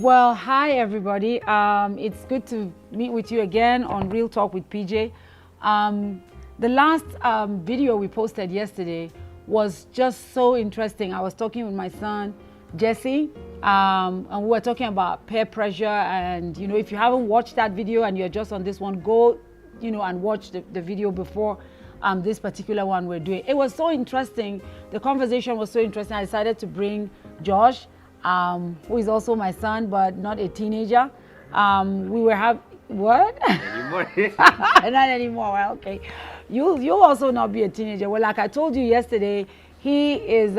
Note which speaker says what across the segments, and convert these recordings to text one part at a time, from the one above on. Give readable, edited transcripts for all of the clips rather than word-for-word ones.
Speaker 1: Well, hi everybody. It's good to meet with you again on Real Talk with PJ. The last video we posted yesterday was just so interesting. I was talking with my son, Jesse, and we were talking about peer pressure. And, if you haven't watched that video and you're just on this one, go, and watch the video before this particular one we're doing. It was so interesting. The conversation was so interesting. I decided to bring Josh, who is also my son, but not a teenager. We were what?
Speaker 2: Not anymore.
Speaker 1: Not anymore. Well, okay. You'll also not be a teenager. Well, like I told you yesterday, he is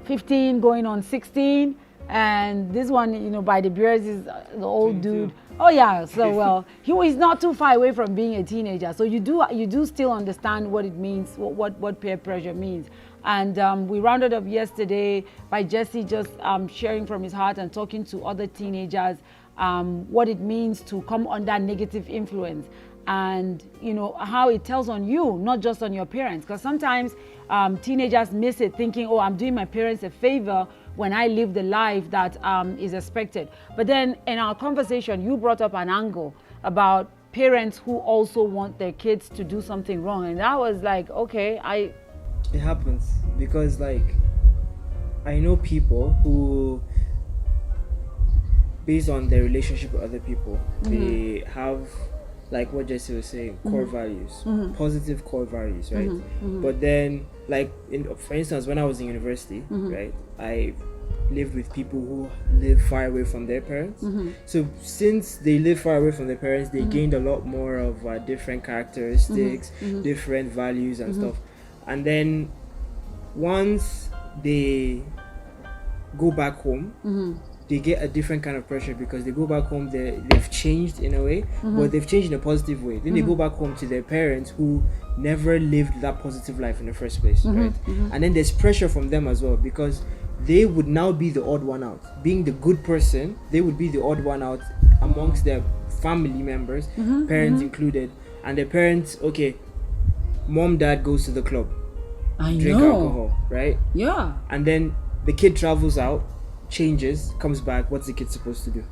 Speaker 1: 15 going on 16. And this one, by the beards is the old dude. Oh yeah, so well, he's not too far away from being a teenager. So you do still understand what it means, what peer pressure means. And we rounded up yesterday by Jesse just sharing from his heart and talking to other teenagers what it means to come under negative influence, and how it tells on you, not just on your parents. Because sometimes teenagers miss it, thinking, oh, I'm doing my parents a favor when I live the life that is expected. But then in our conversation, you brought up an angle about parents who also want their kids to do something wrong. And that was like, okay,
Speaker 3: It happens because, I know people who, based on their relationship with other people, they have, like what Jesse was saying, core values, positive core values, right? But then, for instance, when I was in university, right, I lived with people who live far away from their parents. So since they live far away from their parents, they gained a lot more of different characteristics, different values and stuff. And then once they go back home, they get a different kind of pressure because they go back home, they've changed in a way, but they've changed in a positive way. Then they go back home to their parents who never lived that positive life in the first place, right? And then there's pressure from them as well because they would now be the odd one out. Being the good person, they would be the odd one out amongst their family members, parents included. And their parents, okay, mom, dad goes to the club, drink alcohol, right?
Speaker 1: Yeah.
Speaker 3: And then the kid travels out, changes, comes back. What's the kid supposed to do?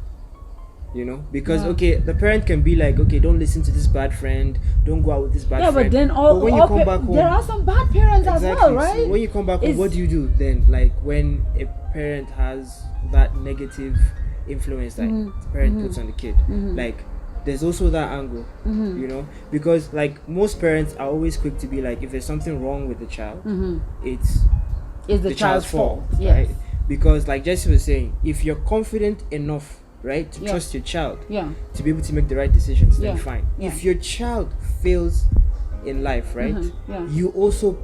Speaker 3: Because okay, the parent can be like, okay, don't listen to this bad friend, don't go out with this bad friend.
Speaker 1: Yeah, but then
Speaker 3: when you come back home,
Speaker 1: there are some bad parents as well, right?
Speaker 3: So when you come back home, what do you do then? Like when a parent has that negative influence that the parent puts on the kid, there's also that angle, because most parents are always quick to be like, if there's something wrong with the child, it's
Speaker 1: the child's fault,
Speaker 3: right? Because like Jesse was saying, if you're confident enough, right, to trust your child, to be able to make the right decisions, then fine. If your child fails in life, right, you also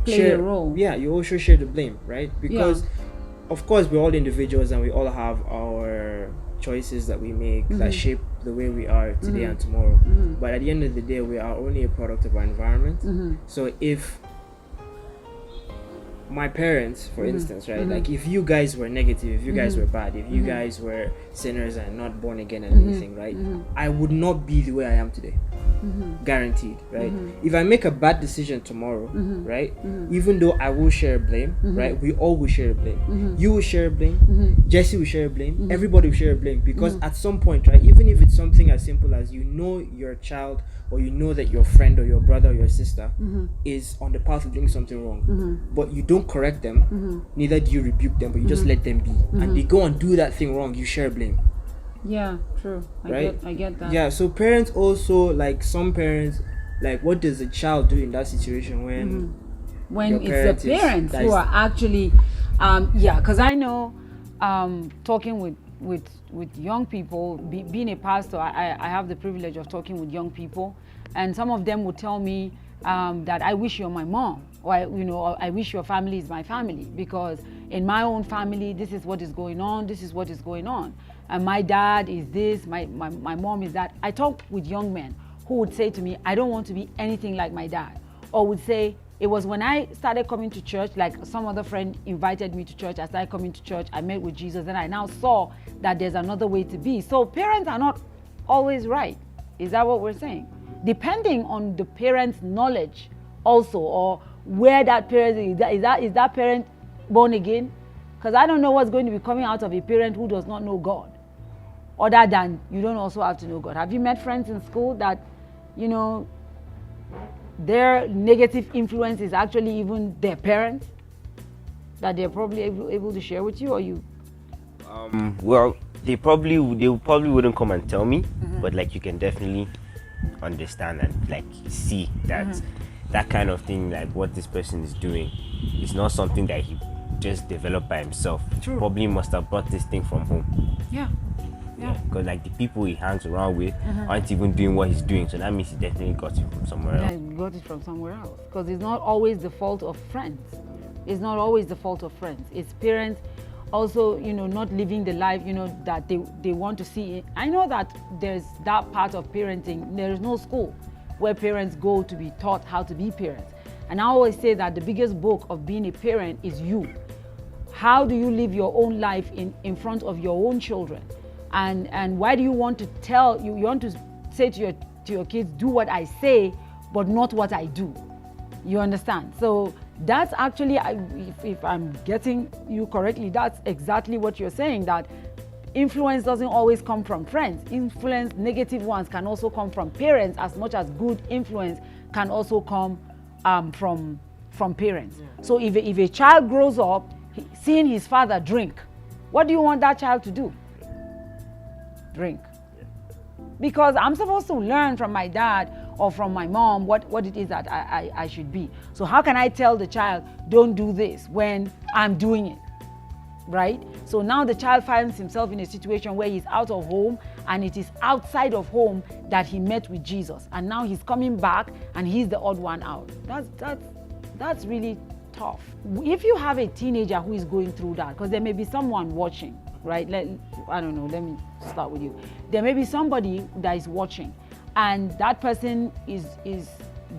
Speaker 1: play a role.
Speaker 3: Yeah, you also share the blame, right? Because of course we're all individuals and we all have our choices that we make that shape the way we are today and tomorrow. But at the end of the day, we are only a product of our environment. So if my parents, for instance, right, like if you guys were negative, if you guys were bad, if you guys were sinners and not born again and anything, right, I would not be the way I am today. Guaranteed, right? If I make a bad decision tomorrow, right, even though I will share blame, right, we all will share blame. You will share blame, Jesse will share blame, everybody will share blame, because at some point, right, even if it's something as simple as your child, or that your friend or your brother or your sister is on the path of doing something wrong, but you don't correct them, neither do you rebuke them, but you just let them be, and they go and do that thing wrong, you share blame.
Speaker 1: Yeah, true. I get that.
Speaker 3: Yeah, so parents also, some parents, what does a child do in that situation when
Speaker 1: it's the parents who are actually because I know talking with young people, being a pastor, I have the privilege of talking with young people, and some of them would tell me that I wish you're my mom, or I wish your family is my family, because in my own family this is what is going on, and my dad is this, my mom is that. I talk with young men who would say to me, I don't want to be anything like my dad, or would say, it was when I started coming to church, like some other friend invited me to church, I started coming to church, I met with Jesus, and I now saw that there's another way to be. So parents are not always right. Is that what we're saying? Depending on the parent's knowledge also, or where that parent is that parent born again? Because I don't know what's going to be coming out of a parent who does not know God. Other than you don't also have to know God. Have you met friends in school that, you know, their negative influence is actually even their parents? That they're probably able to share with you, or you?
Speaker 2: Well, they probably wouldn't come and tell me, but like you can definitely understand and like see that that kind of thing, like what this person is doing, is not something that he just developed by himself.
Speaker 1: True.
Speaker 2: Probably must have brought this thing from home.
Speaker 1: Yeah.
Speaker 2: Because like the people he hangs around with aren't even doing what he's doing, so that means he definitely got it from somewhere else.
Speaker 1: Yeah, got it from somewhere else. Because it's not always the fault of friends. It's not always the fault of friends. It's parents also, you know, not living the life, you know, that they want to see. I know that there's that part of parenting. There is no school where parents go to be taught how to be parents. And I always say that the biggest book of being a parent is you. How do you live your own life in front of your own children? And why do you want to you want to say to your kids, do what I say, but not what I do? You understand? So that's actually, if I'm getting you correctly, that's exactly what you're saying, that influence doesn't always come from friends. Influence, negative ones, can also come from parents, as much as good influence can also come from parents. Yeah. So if a child grows up seeing his father drink, what do you want that child to do? Drink. Because I'm supposed to learn from my dad or from my mom what it is that I should be. So how can I tell the child, don't do this, when I'm doing it, right? So now the child finds himself in a situation where he's out of home, and it is outside of home that he met with Jesus. And now he's coming back and he's the odd one out. That's really tough. If you have a teenager who is going through that, because there may be someone watching, right? I don't know, let me start with you. There may be somebody that is watching, and that person is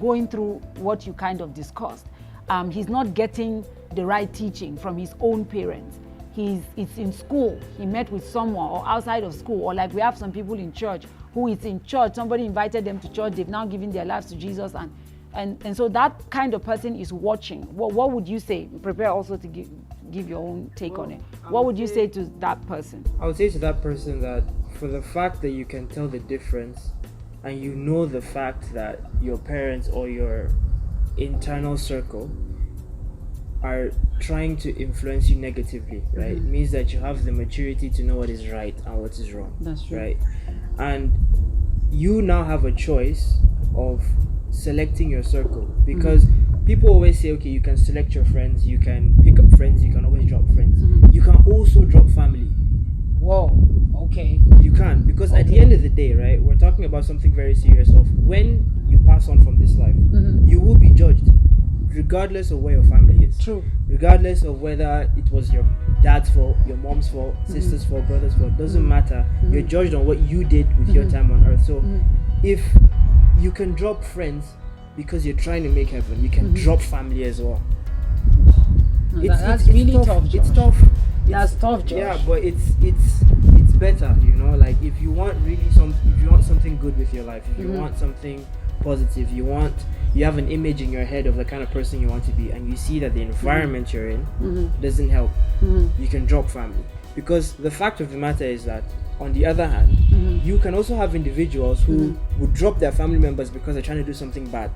Speaker 1: going through what you kind of discussed. He's not getting the right teaching from his own parents. It's in school, he met with someone, or outside of school, or like we have some people in church who is in church, somebody invited them to church, they've now given their lives to Jesus, and so that kind of person is watching. What would you say? Prepare also to give your own take on it. What would you say to that person?
Speaker 3: I would say to that person that for the fact that you can tell the difference, and you know the fact that your parents or your internal circle are trying to influence you negatively, right? It means that you have the maturity to know what is right and what is wrong.
Speaker 1: That's true.
Speaker 3: Right? And you now have a choice of selecting your circle, because people always say, okay, you can select your friends, you can pick up friends, you can always drop friends. You can also drop family.
Speaker 1: Whoa, okay.
Speaker 3: You can, because at the end of the day, right, we're talking about something very serious of when you pass on from this life, you will be judged, regardless of where your family is.
Speaker 1: True.
Speaker 3: Regardless of whether it was your dad's fault, your mom's fault, sister's fault, brother's fault, doesn't matter. You're judged on what you did with your time on earth. So if you can drop friends because you're trying to make heaven, you can drop family as well.
Speaker 1: No, that's really tough, Josh.
Speaker 3: It's tough.
Speaker 1: That's tough, Josh.
Speaker 3: Yeah, but it's better, you know. Like if you want something good with your life, if you want something positive, you have an image in your head of the kind of person you want to be, and you see that the environment you're in doesn't help, you can drop family. Because the fact of the matter is that, on the other hand, you can also have individuals who would drop their family members because they're trying to do something bad,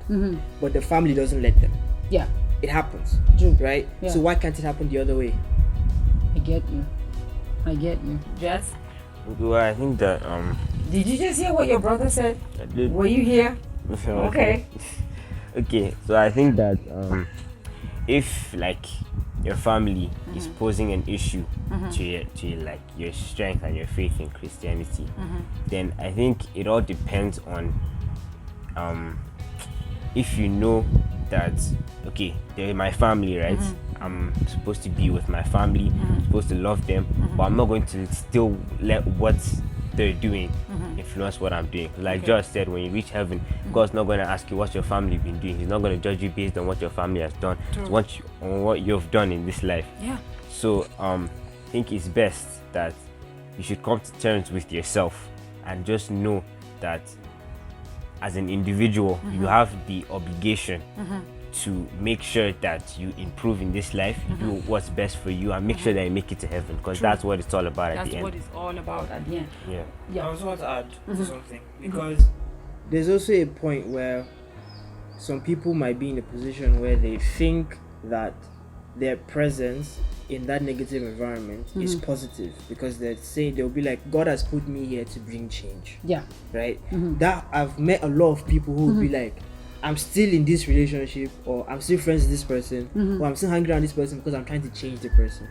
Speaker 3: but the family doesn't let them.
Speaker 1: Yeah.
Speaker 3: It happens.
Speaker 1: True.
Speaker 3: Right?
Speaker 1: Yeah.
Speaker 3: So why can't it happen the other way?
Speaker 1: I get you. Jess?
Speaker 2: Well, I think that
Speaker 1: Did you just hear what your brother said?
Speaker 2: I did.
Speaker 1: Were you here?
Speaker 2: Okay. Okay, so I think that if like your family is posing an issue to like your strength and your faith in Christianity, then I think it all depends on if you know that, okay, they're my family, right? I'm supposed to be with my family, supposed to love them, but I'm not going to still let what they're doing influence what I'm doing. Like Josh said, when you reach heaven, God's not going to ask you what your family been doing. He's not going to judge you based on what your family has done, on what you've done in this life.
Speaker 1: Yeah.
Speaker 2: So I think it's best that you should come to terms with yourself and just know that as an individual, you have the obligation to make sure that you improve in this life, you do what's best for you, and make sure that you make it to heaven, because that's what it's all about at the end.
Speaker 1: That's what it's all about at the end.
Speaker 2: Yeah.
Speaker 3: I also want to add something, because there's also a point where some people might be in a position where they think that their presence in that negative environment is positive, because they'll be like, God has put me here to bring change.
Speaker 1: Yeah.
Speaker 3: Right? That I've met a lot of people who will be like, I'm still in this relationship, or I'm still friends with this person, or I'm still hanging around this person because I'm trying to change the person.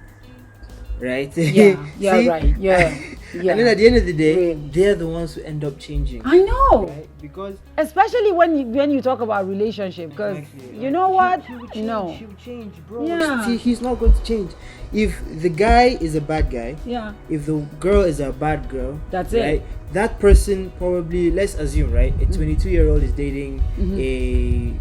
Speaker 3: Right?
Speaker 1: Yeah, right. Yeah.
Speaker 3: And then at the end of the day, they're the ones who end up changing.
Speaker 1: I know.
Speaker 3: Right? Because
Speaker 1: especially when you talk about relationship, because you know what?
Speaker 3: He'll change, bro.
Speaker 1: Yeah.
Speaker 3: See, he's not going to change. If the guy is a bad guy, if the girl is a bad girl,
Speaker 1: that's
Speaker 3: right?
Speaker 1: it.
Speaker 3: That person probably, let's assume, right? A 22-year-old is dating a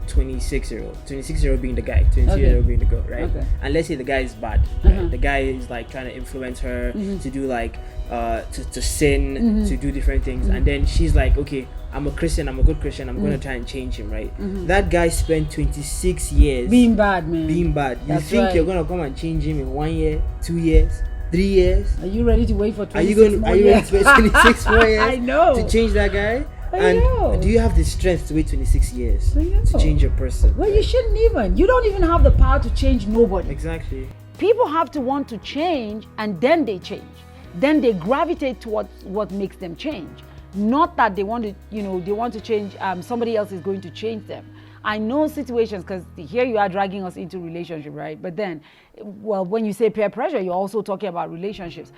Speaker 3: 26-year-old. 26-year-old being the guy, 22-year-old being the girl, right?
Speaker 1: Okay.
Speaker 3: And let's say the guy is bad. Right? The guy is like trying to influence her to do like to sin, to do different things, and then she's like, okay, I'm a Christian, I'm a good Christian, I'm gonna try and change him, right? That guy spent 26 years
Speaker 1: being bad, man.
Speaker 3: Being bad. You
Speaker 1: That's
Speaker 3: think
Speaker 1: right.
Speaker 3: you're gonna come and change him in 1 year, 2 years, 3 years?
Speaker 1: Are you ready to wait for 26
Speaker 3: Are you ready to wait 26 more years
Speaker 1: I know.
Speaker 3: to change that guy?
Speaker 1: I know.
Speaker 3: Do you have the strength to wait 26 years to change a person?
Speaker 1: Well, you shouldn't even. You don't even have the power to change nobody.
Speaker 3: Exactly.
Speaker 1: People have to want to change, and then they change. Then they gravitate towards what makes them change. Not that they want to change, somebody else is going to change them. I know situations, because here you are dragging us into relationship, right? But then, well, when you say peer pressure, you're also talking about relationships.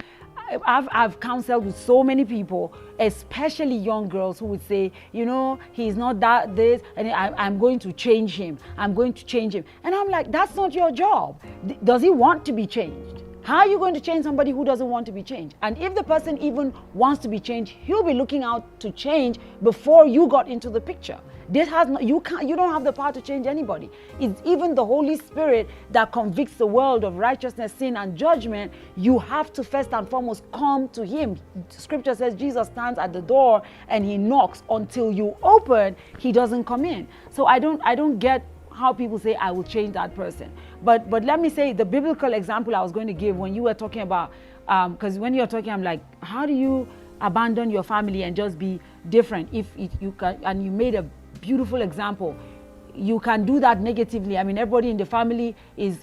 Speaker 1: I've counseled with so many people, especially young girls, who would say, he's not that this, and I'm going to change him. I'm going to change him. And I'm like, that's not your job. Does he want to be changed? How are you going to change somebody who doesn't want to be changed? And if the person even wants to be changed, he'll be looking out to change before you got into the picture. You don't have the power to change anybody. It's even the Holy Spirit that convicts the world of righteousness, sin, and judgment. You have to first and foremost come to him. Scripture says Jesus stands at the door and he knocks. Until you open, he doesn't come in. So I don't get how people say, I will change that person. But let me say, the biblical example I was going to give when you were talking about, because when you're talking, I'm like, how do you abandon your family and just be different? If you can, and you made a beautiful example. You can do that negatively. I mean, everybody in the family is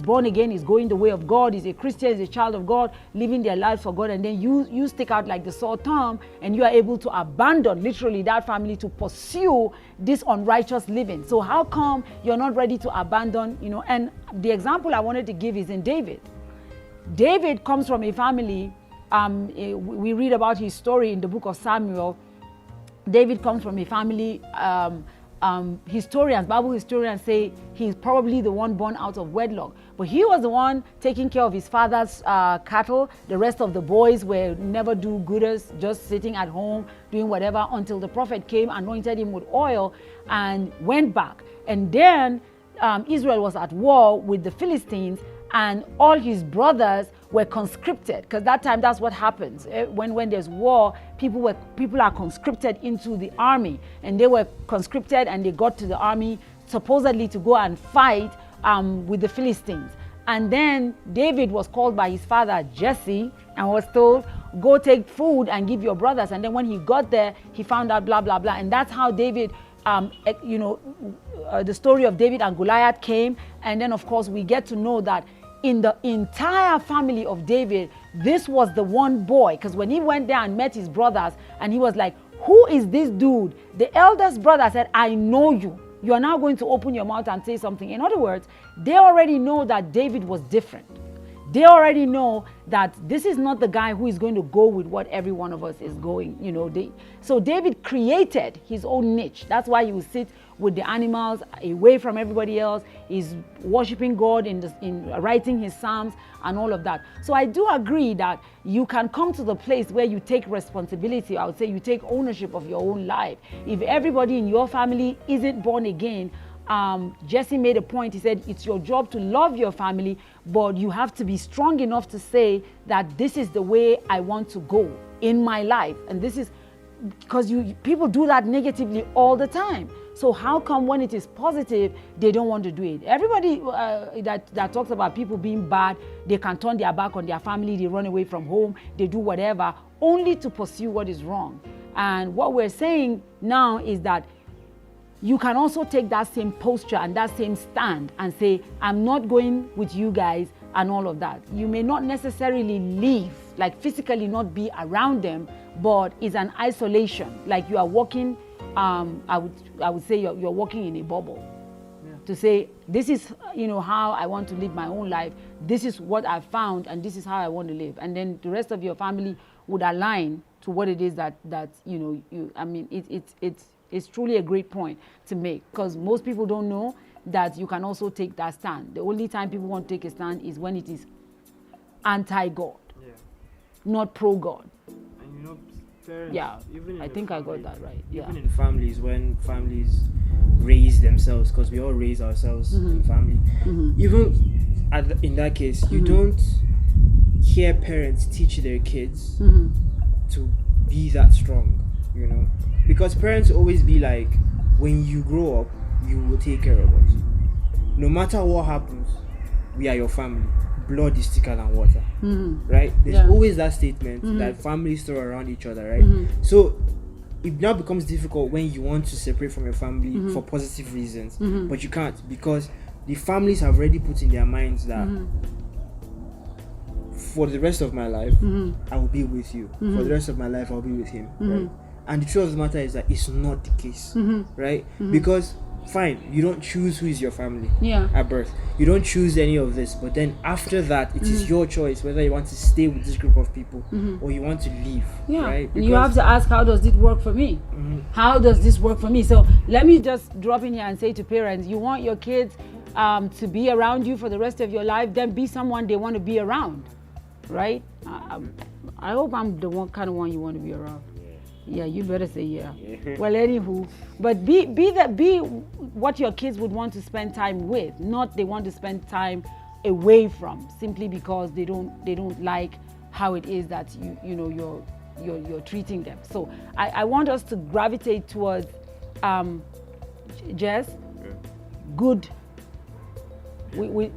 Speaker 1: born again, is going the way of God, is a Christian, is a child of God, living their life for God, and then you stick out like the sore thumb, and you are able to abandon literally that family to pursue this unrighteous living. So how come you're not ready to abandon, and the example I wanted to give is in David. David comes from a family, we read about his story in the book of Samuel. David comes from a family, Bible historians say he's probably the one born out of wedlock. But he was the one taking care of his father's cattle. The rest of the boys were never do-gooders, just sitting at home, doing whatever, until the prophet came, anointed him with oil, and went back. And then Israel was at war with the Philistines, and all his brothers were conscripted, because that time that's what happens. When there's war, people are conscripted into the army, and they were conscripted and they got to the army supposedly to go and fight with the Philistines. And then David was called by his father Jesse and was told, go take food and give your brothers. And then when he got there, he found out blah blah blah, and that's how David the story of David and Goliath came. And then of course we get to know that in the entire family of David, this was the one boy, because when he went there and met his brothers and he was like, who is this dude? The eldest brother said, I know you. You are now going to open your mouth and say something. In other words, they already know that David was different. They already know that this is not the guy who is going to go with what every one of us is going. So David created his own niche. That's why he would sit with the animals away from everybody else. He's worshiping God in writing his psalms and all of that. So I do agree that you can come to the place where you take responsibility. I would say you take ownership of your own life. If everybody in your family isn't born again, Jesse made a point. He said, it's your job to love your family, but you have to be strong enough to say that this is the way I want to go in my life. And this is because people do that negatively all the time. So how come when it is positive, they don't want to do it? Everybody that talks about people being bad, they can turn their back on their family, they run away from home, they do whatever, only to pursue what is wrong. And what we're saying now is that you can also take that same posture and that same stand and say, I'm not going with you guys and all of that. You may not necessarily leave, like physically not be around them, but it's an isolation. Like you are walking, I would say you're walking in a bubble. Yeah. To say, this is, how I want to live my own life. This is what I found and this is how I want to live. And then the rest of your family would align to what it is that it's truly a great point to make, because most people don't know that you can also take that stand. The only time people want to take a stand is when it is anti-God, not pro-God.
Speaker 3: And parents,
Speaker 1: I think I got that right.
Speaker 3: Even in families, when families raise themselves, because we all raise ourselves in family, even in that case, you don't hear parents teach their kids to be that strong, because parents always be like, when you grow up, you will take care of us. No matter what happens, we are your family. Blood is thicker than water, right? There's always that statement that families throw around each other, right? So it now becomes difficult when you want to separate from your family for positive reasons, but you can't, because the families have already put in their minds that for the rest of my life, I will be with you. For the rest of my life, I'll be with him, right? And the truth of the matter is that it's not the case, right? Because fine, you don't choose who is your family at birth. You don't choose any of this, but then after that, it is your choice whether you want to stay with this group of people or you want to leave, right?
Speaker 1: And you have to ask, how does it work for me? How does this work for me? So let me just drop in here and say to parents, you want your kids to be around you for the rest of your life, then be someone they want to be around, right? I hope I'm the kind of one you want to be around. Yeah, you better say yeah. Well, anywho, but be what your kids would want to spend time with, not they want to spend time away from, simply because they don't like how it is that you're treating them. So I want us to gravitate towards Jess, good. Good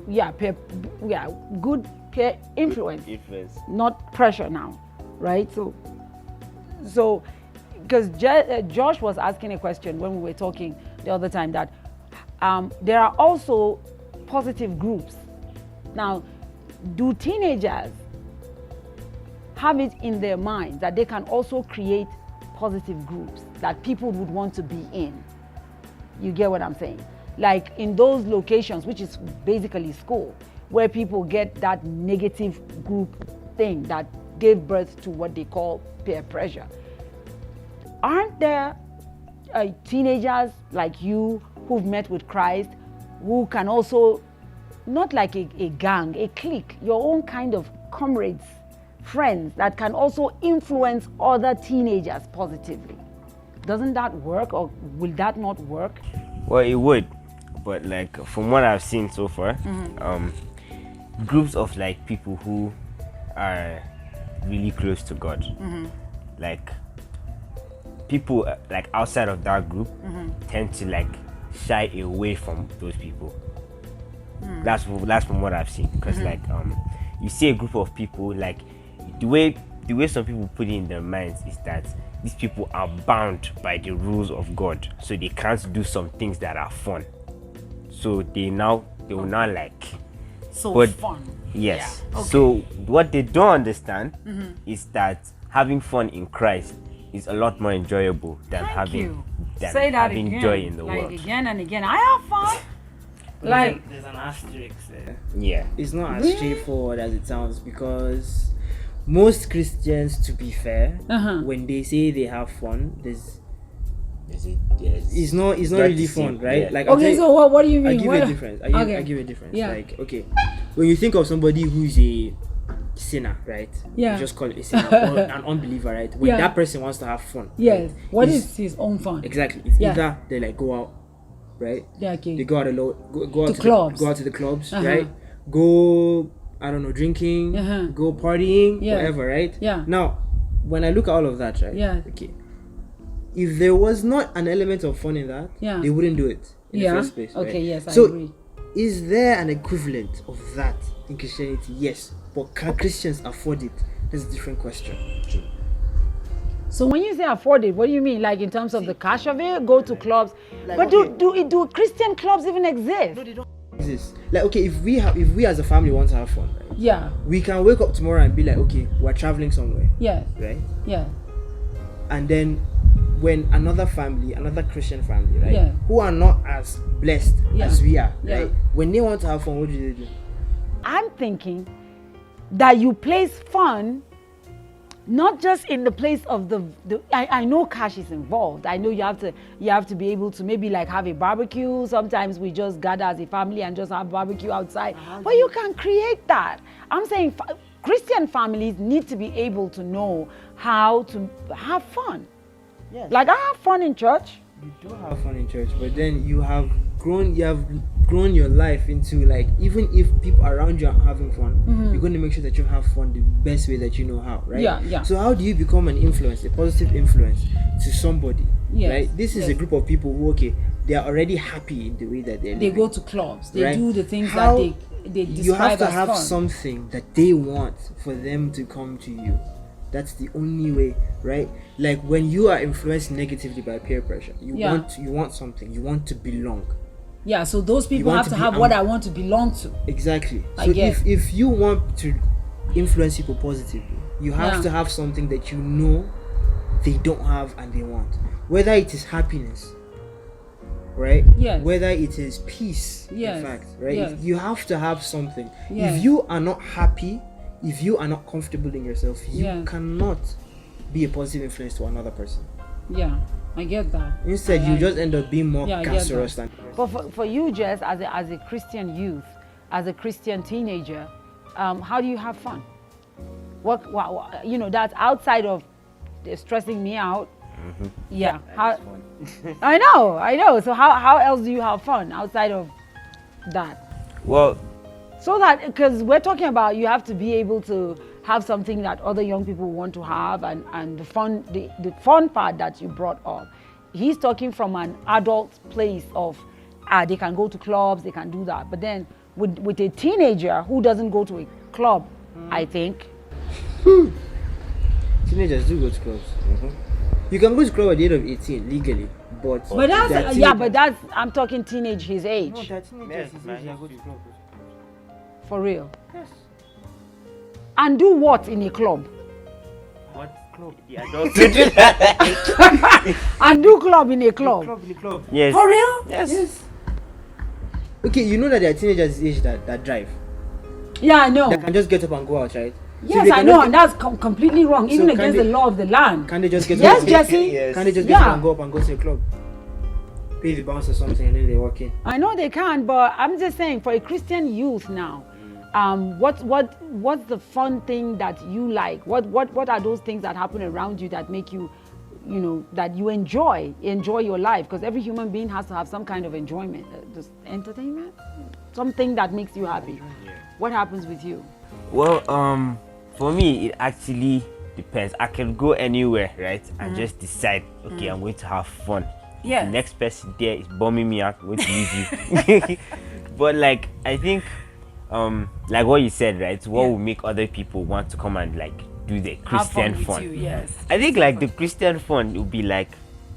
Speaker 1: peer influence, not pressure now, right? So because Josh was asking a question when we were talking the other time, that there are also positive groups. Now, do teenagers have it in their minds that they can also create positive groups that people would want to be in? You get what I'm saying? Like in those locations, which is basically school, where people get that negative group thing that gave birth to what they call peer pressure. Aren't there teenagers like you who've met with Christ who can also, not like a gang, a clique, your own kind of comrades, friends that can also influence other teenagers positively? Doesn't that work, or will that not work?
Speaker 2: Well, it would, but like from what I've seen so far, groups of like people who are really close to God, like people like outside of that group tend to like shy away from those people. That's from what I've seen, because like you see a group of people, like the way some people put it in their minds is that these people are bound by the rules of God, so they can't do some things that are fun. So they will now like
Speaker 1: fun.
Speaker 2: Yes.
Speaker 1: Yeah. Okay.
Speaker 2: So what they don't understand is that having fun in Christ is a lot more enjoyable than having joy in the world.
Speaker 1: Again and again. I have fun. Like
Speaker 3: there's an asterisk there.
Speaker 2: Yeah.
Speaker 3: It's not as straightforward as it sounds, because most Christians, to be fair, when they say they have fun, it's not really fun, right?
Speaker 2: Yeah.
Speaker 3: Like,
Speaker 1: okay, so what do you mean?
Speaker 3: I give you a difference.
Speaker 1: Yeah.
Speaker 3: Like, okay, when you think of somebody who's a sinner, right?
Speaker 1: Yeah.
Speaker 3: You just call it a sinner, or an unbeliever, right? When that person wants to have fun.
Speaker 1: Yes.
Speaker 3: Right?
Speaker 1: What is his own fun?
Speaker 3: Exactly. It's either they like go out, right?
Speaker 1: Yeah. Okay.
Speaker 3: They go out go out to the clubs, right? Go, I don't know, drinking, go partying, whatever, right?
Speaker 1: Yeah.
Speaker 3: Now, when I look at all of that, right?
Speaker 1: Yeah.
Speaker 3: Okay. if there was not an element of fun in that, they wouldn't do it in the first place.
Speaker 1: Okay,
Speaker 3: right?
Speaker 1: yes, I
Speaker 3: so
Speaker 1: agree.
Speaker 3: Is there an equivalent of that in Christianity? Yes, but can Christians afford it? That's a different question.
Speaker 1: So when you say afford it, what do you mean? Like in terms of the cash of it, go to clubs? But do Christian clubs even exist?
Speaker 3: No, they don't exist. Like, okay, if we as a family want to have fun, right?
Speaker 1: Yeah.
Speaker 3: We can wake up tomorrow and be like, okay, we're traveling somewhere.
Speaker 1: Yes.
Speaker 3: Right?
Speaker 1: Yeah.
Speaker 3: And then when another Christian family, right,
Speaker 1: Yeah.
Speaker 3: who are not as blessed as we are,
Speaker 1: Yeah.
Speaker 3: right, when they want to have fun, what do they do?
Speaker 1: I'm thinking that you place fun not just in the place of I know cash is involved. I know you have to be able to maybe like have a barbecue. Sometimes we just gather as a family and just have barbecue outside. But you can create that. I'm saying Christian families need to be able to know how to have fun.
Speaker 3: Yes.
Speaker 1: Like I have fun in church.
Speaker 3: You do have fun in church, but then you have grown your life into, like, even if people around you are having fun, you're going to make sure that you have fun the best way that you know how, right?
Speaker 1: Yeah.
Speaker 3: So how do you become an influence, a positive influence to somebody?
Speaker 1: Yes,
Speaker 3: right? This is a group of people who, okay, they are already happy in the way that they're living.
Speaker 1: They go to clubs. They
Speaker 3: right?
Speaker 1: do the things
Speaker 3: how,
Speaker 1: that they describe as fun.
Speaker 3: You have to have something that they want for them to come to you. That's the only way, right? Like when you are influenced negatively by peer pressure, you want something, you want to belong.
Speaker 1: Yeah, so those people have to have what I want to belong to.
Speaker 3: Exactly. So if you want to influence people positively, you have to have something that you know they don't have and they want. Whether it is happiness, right?
Speaker 1: Yes.
Speaker 3: Whether it is peace,
Speaker 1: yes.
Speaker 3: in fact, right?
Speaker 1: Yes.
Speaker 3: You have to have something.
Speaker 1: Yes.
Speaker 3: If you are not happy, if you are not comfortable in yourself, you cannot be a positive influence to another person.
Speaker 1: Yeah, I get that.
Speaker 3: Instead, you just end up being more cancerous than.
Speaker 1: But for you, Jess, as a Christian youth, as a Christian teenager, how do you have fun? What that's outside of stressing me out.
Speaker 2: Mm-hmm.
Speaker 1: Yeah. I know. So how else do you have fun outside of that?
Speaker 2: Well,
Speaker 1: so that, because we're talking about you have to be able to have something that other young people want to have, and the fun part that you brought up. He's talking from an adult place of they can go to clubs, they can do that. But then with a teenager who doesn't go to a club, I think.
Speaker 3: Teenagers do go to clubs. Mm-hmm. You can go to club at the age of 18 legally, but
Speaker 1: that's I'm talking teenage his age.
Speaker 3: No, that teenagers his age go to clubs.
Speaker 1: For real?
Speaker 3: Yes.
Speaker 1: And do what in a club?
Speaker 3: What club?
Speaker 2: the adults.
Speaker 1: And do club in a club?
Speaker 3: Club in the club.
Speaker 2: Yes.
Speaker 1: For real?
Speaker 3: Yes. Okay, you know that there are teenagers his age that drive.
Speaker 1: Yeah, I know.
Speaker 3: They can just get up and go out, right?
Speaker 1: Yes, I know, and that's completely wrong, even against the law of the land.
Speaker 3: Can they just get
Speaker 1: Yes,
Speaker 3: up?
Speaker 1: Jesse?
Speaker 2: Yes.
Speaker 3: Can they just get up and go up and go to a club? Pay the bounce or something and then they walk in.
Speaker 1: I know they can, but I'm just saying, for a Christian youth now, what's the fun thing that you like? What are those things that happen around you that make you, that you enjoy your life? Because every human being has to have some kind of enjoyment, just entertainment, something that makes you happy.
Speaker 2: Yeah.
Speaker 1: What happens with you?
Speaker 2: Well, for me, it actually depends. I can go anywhere, right, and just decide, okay, I'm going to have fun.
Speaker 1: Yeah.
Speaker 2: The next person there is bombing me out, I'm going to leave you. But like, I think, like what you said, right, what will make other people want to come and like do the Christian fun?
Speaker 1: You, yes.
Speaker 2: I think like the Christian fun will be like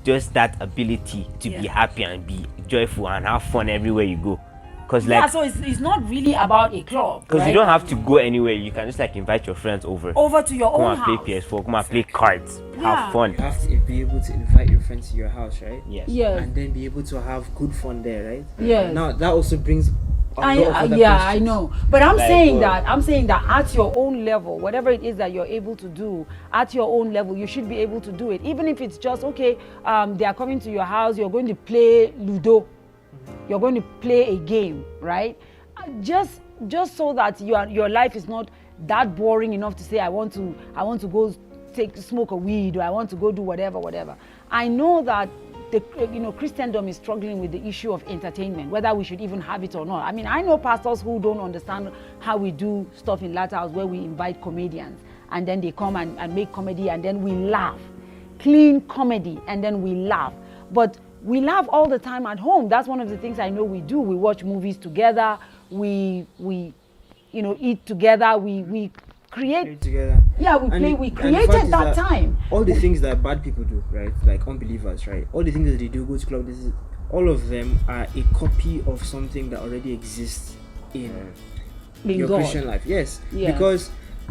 Speaker 2: just that ability to be happy and be joyful and have fun everywhere you go. Cause like,
Speaker 1: so it's not really about a club.
Speaker 2: Because
Speaker 1: right?
Speaker 2: you don't have to go anywhere. You can just like invite your friends over
Speaker 1: to your own house.
Speaker 2: Come and play PS4, come and play cards, have fun.
Speaker 3: You have to be able to invite your friends to your house, right?
Speaker 2: Yes.
Speaker 1: Yes.
Speaker 3: And then be able to have good fun there, right?
Speaker 1: Yes.
Speaker 3: Now that also brings
Speaker 1: I know. But I'm saying that at your own level, whatever it is that you're able to do at your own level, you should be able to do it. Even if it's just they are coming to your house, you're going to play Ludo. You're going to play a game, right? Just so that your life is not that boring enough to say I want to go smoke a weed, or I want to go do whatever. I know that Christendom is struggling with the issue of entertainment, whether we should even have it or not. I mean, I know pastors who don't understand how we do stuff in Lighthouse, where we invite comedians and then they come and make comedy and then we laugh. clean comedy and then we laugh. But we laugh all the time at home. That's one of the things I know we do. We watch movies together. We eat together. We create
Speaker 3: together.
Speaker 1: Yeah, we
Speaker 3: And
Speaker 1: play.
Speaker 3: the-
Speaker 1: We
Speaker 3: and the
Speaker 1: created
Speaker 3: fact is
Speaker 1: that time.
Speaker 3: All the things that bad people do, right? Like unbelievers, right? All the things that they do, go to club, all of them are a copy of something that already exists in your
Speaker 1: God.
Speaker 3: Christian life. Yes.
Speaker 1: Yeah.
Speaker 3: Because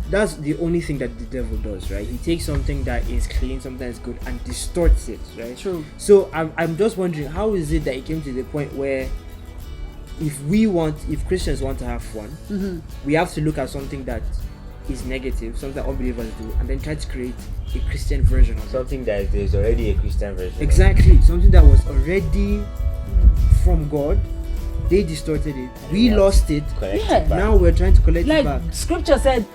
Speaker 3: that's the only thing that the devil does, right? He takes something that is clean, something that is good, and distorts it, right?
Speaker 1: True.
Speaker 3: So I'm just wondering, how is it that it came to the point where if Christians want to have fun, we have to look at something that is negative, something that unbelievers do, and then try to create a Christian version of it.
Speaker 2: Something that there's already a Christian version.
Speaker 3: Exactly, something that was already from God. They distorted it. We lost it.
Speaker 2: Correct.
Speaker 1: Yeah.
Speaker 3: Now we're trying to collect it back.
Speaker 1: Like scripture said,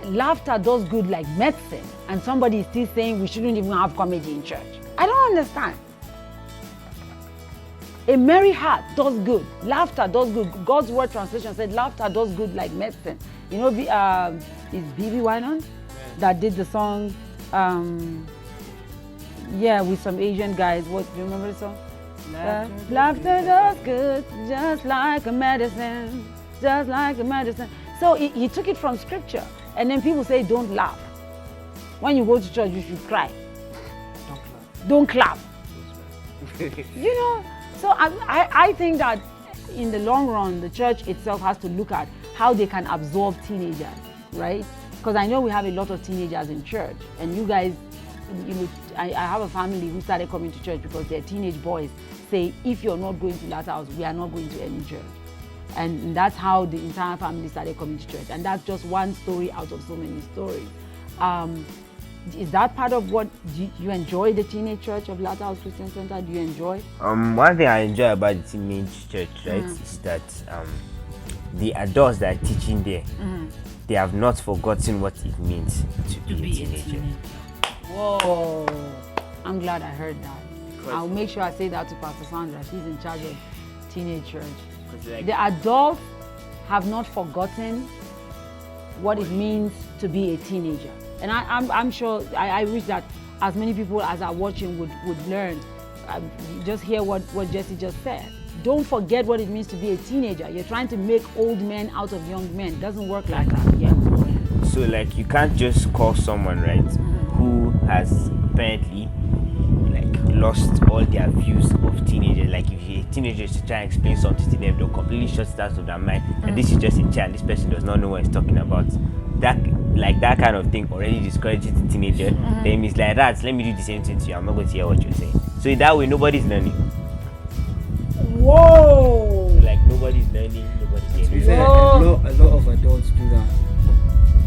Speaker 1: laughter does good like medicine, and somebody is still saying we shouldn't even have comedy in church. I don't understand. A merry heart does good. Laughter does good. God's word translation said laughter does good like medicine. You know, is B.B. Winon that did the song, with some Asian guys. What do you remember the song? Laughter does good, just like a medicine, just like a medicine. So he took it from scripture, and then people say don't laugh. When you go to church, you should cry. Don't clap. You know. So I think that in the long run, the church itself has to look at how they can absorb teenagers, right? Because I know we have a lot of teenagers in church, and you guys, I have a family who started coming to church because their teenage boys say, if you're not going to Latter House, we are not going to any church. And that's how the entire family started coming to church. And that's just one story out of so many stories. Is that part of what you enjoy, the teenage church of Latter House Christian Center? Do you enjoy?
Speaker 2: One thing I enjoy about the teenage church, right, is that the adults that are teaching there, they have not forgotten what it means to be a teenager.
Speaker 1: Whoa! I'm glad I heard that. I'll make sure I say that to Pastor Sandra. She's in charge of teenage church. The adults have not forgotten what it means to be a teenager. And I'm sure, I wish that as many people as are watching would learn. Just hear what Jesse just said. Don't forget what it means to be a teenager. You're trying to make old men out of young men. It doesn't work like that. Yeah.
Speaker 2: So like you can't just call someone, right, who has apparently lost all their views of teenagers. Like if a teenager is to try and explain something to them, they'll completely shut it out of their mind. And this is just a child. This person does not know what he's talking about. That kind of thing already discourages the teenager. Then it's like that. Let me do the same thing to you. I'm not going to hear what you're saying. So in that way, nobody's learning.
Speaker 1: Whoa!
Speaker 2: Like nobody's learning. Nobody's getting.
Speaker 3: A lot of adults do that.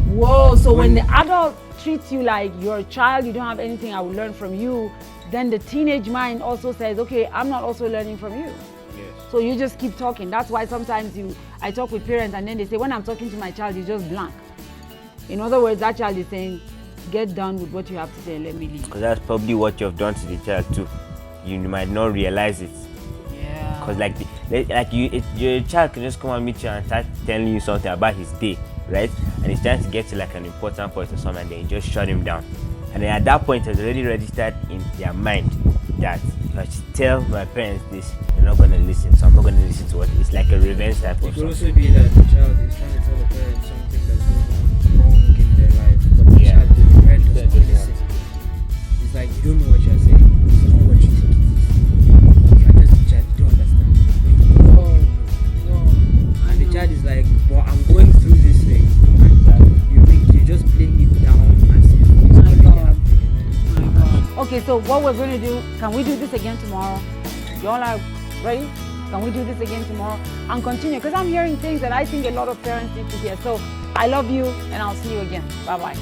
Speaker 1: Whoa! So when the adult treats you like you're a child, you don't have anything I will learn from you, then the teenage mind also says, okay, I'm not also learning from you.
Speaker 2: Yes.
Speaker 1: So you just keep talking. That's why sometimes I talk with parents and then they say, when I'm talking to my child, you just blank. In other words, that child is saying, get done with what you have to say and let me leave.
Speaker 2: Because that's probably what you've done to the child too. You might not realize it.
Speaker 1: Yeah.
Speaker 2: Because your child can just come and meet you and start telling you something about his day, right? And he's trying to get to like an important point or something, and then you just shut him down. And then at that point, it's already registered in their mind that if I should tell my parents this, they're not going to listen. So I'm not going to listen to what it's like a revenge type
Speaker 3: It
Speaker 2: of
Speaker 3: could
Speaker 2: something.
Speaker 3: also be that the child is trying to tell the parents something that's going wrong in their life, but the parent doesn't listen. It's like, you don't know what you're saying. It's not what you think it is. If you're just a child, you don't understand. When you know, you know. And the child is like, well, I'm going through this thing. And you think you're just playing it down as if it's already happening.
Speaker 1: Okay, so what we're going to do, can we do this again tomorrow? You all are ready? Can we do this again tomorrow? And continue, because I'm hearing things that I think a lot of parents need to hear. So I love you, and I'll see you again. Bye-bye.